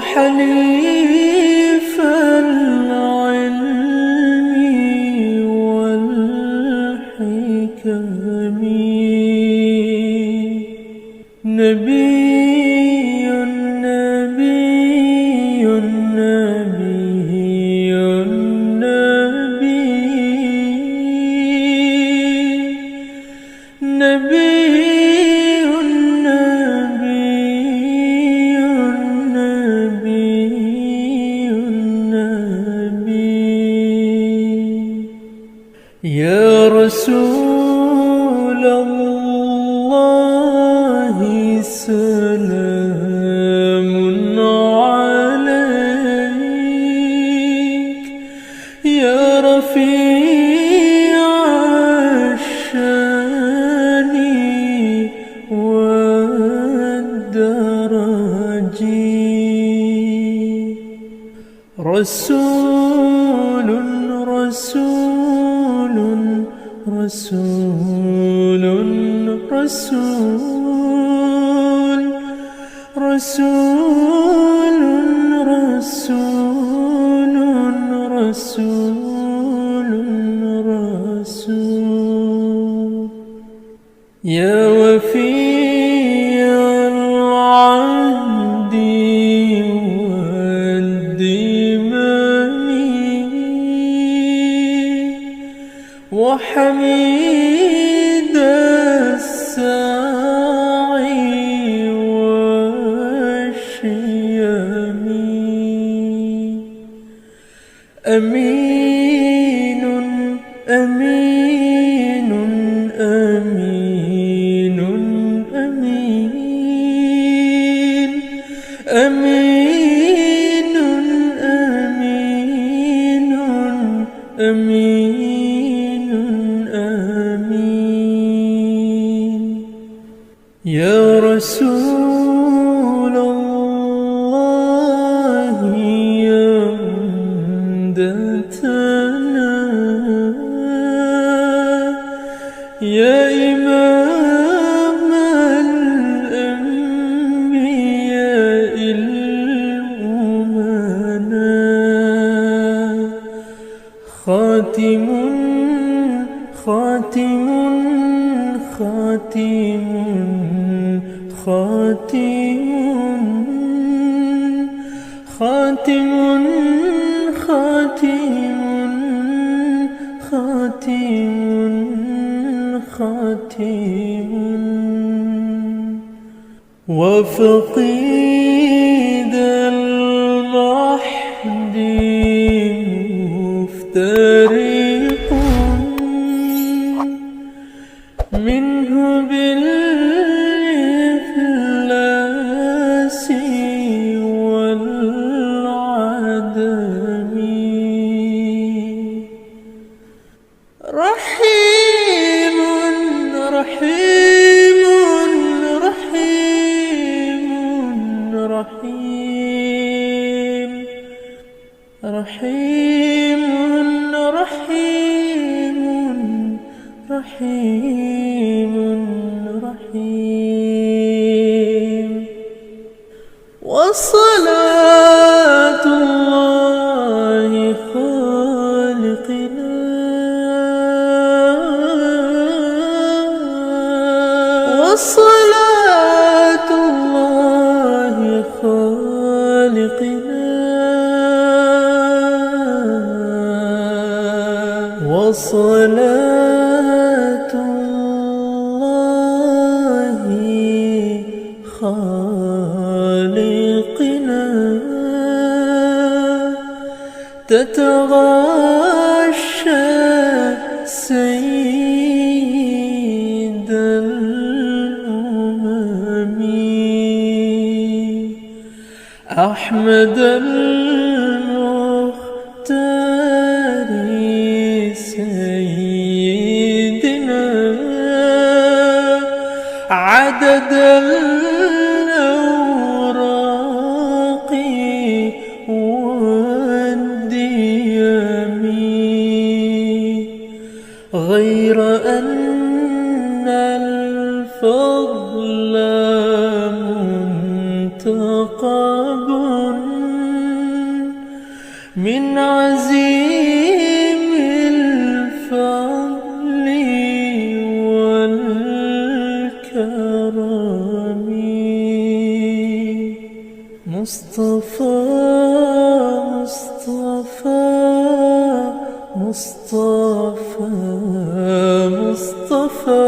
وحليف العلم والحكم، نبي نبي نبي نبي نبي يا رسول الله سلام عليك، يا رفيع الشان والدرج، رسول رسول رسول رسول رسول رسول رسول رسول، يا وفي العهد وحميد الساعي والشيم، أمين أمين أمين أمين أمين أمين أمين آمين، يا رسول الله يا عمدتنا، يا إمام الأنبياء الأمناء، خاتم خاتم خاتم خاتم خاتم خاتم خاتم خاتم، وفقيد المحد مفترق، منه بالإفلاس والعدم، رحيم رحيم رحيم رحيم رحيم رحيم رحيم رحيم، وصلاة الله خالقنا وصلاة الله خالقنا وصلاة الله خالقنا تتغاشى سيد الأمم، أحمد المختار سيدنا، عدد الأوراق والديم، غير أن الفضل منتقم من عزيم الفضل والكرم. مصطفى مصطفى مصطفى مصطفى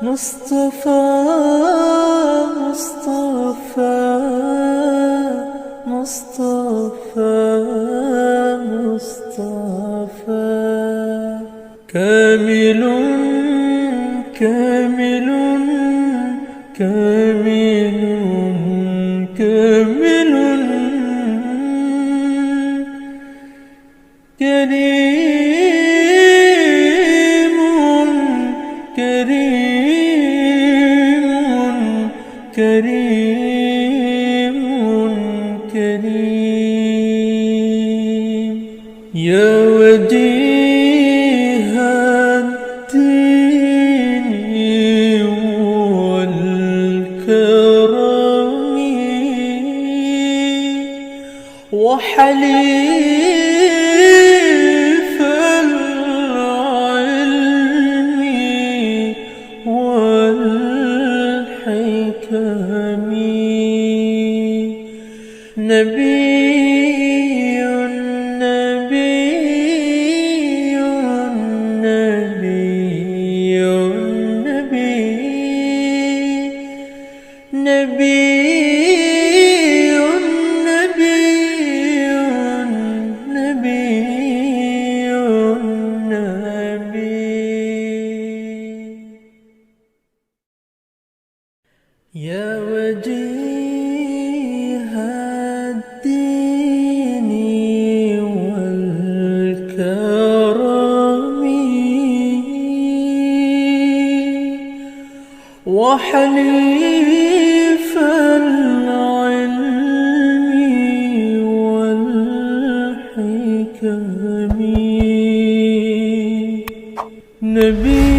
مصطفى مصطفى مصطفى مصطفى. كامل كامل كامل كامل كريم كريم كريم كريم. يا وجيه الدين والكرم وحليف العلم والحكم. نبي نبي نبي نبي نبي يا وجيه الدين والكرم وحليف العلم والحكم. نبي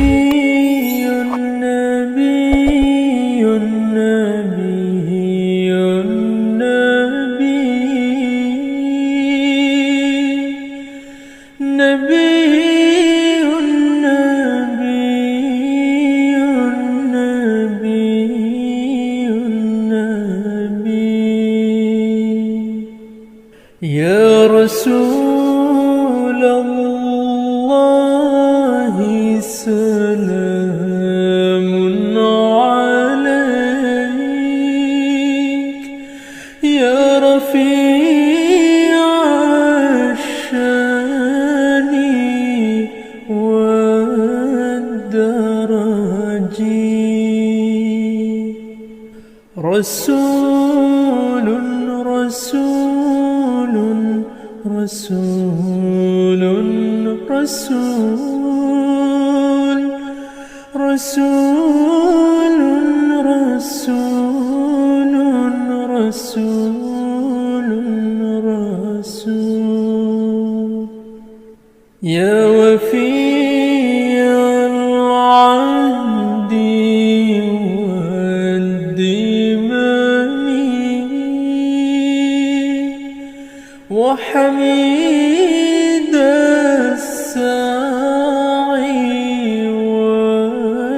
يا رسول الله سلام عليك. يا رفيع الشان والدرج. رسول رسول رسول رسول رسول رسول رسول رسول. يا وفي العهد وحميد الساعي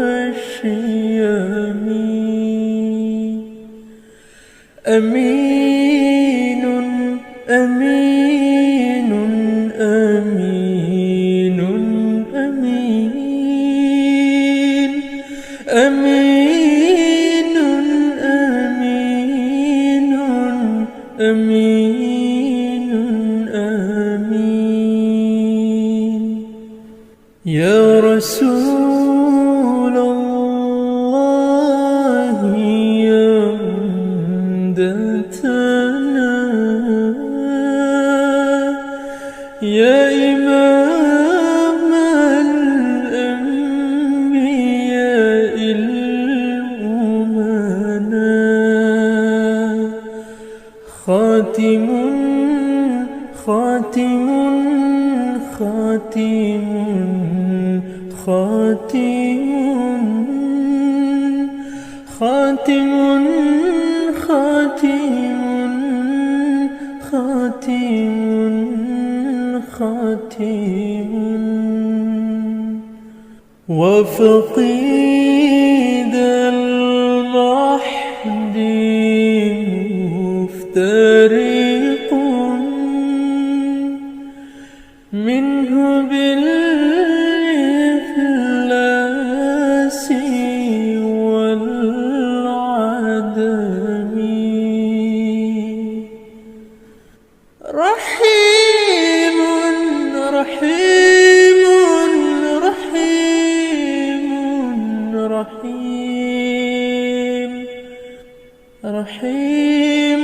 والشيم. أمين أمين أمين أمين أمين أمين أمين آمين. يا رسول الله يا عمدتنا يا إمام الأنبياء الأمنا. خاتم خاتم خاتم خاتم خاتم خاتم وفقيد المحد مفترق منه بالإفلاس والعدم رحيم رحيم رحيم رحيم رحيم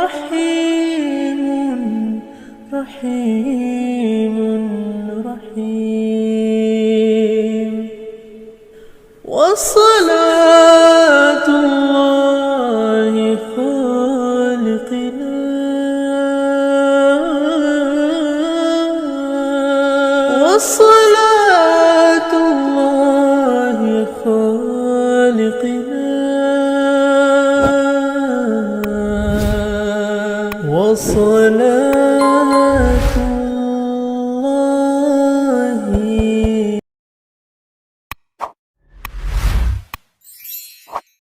رحيم رحيم رحيم وصلاة الله خالقنا وصلاة الله خالقنا وصلاة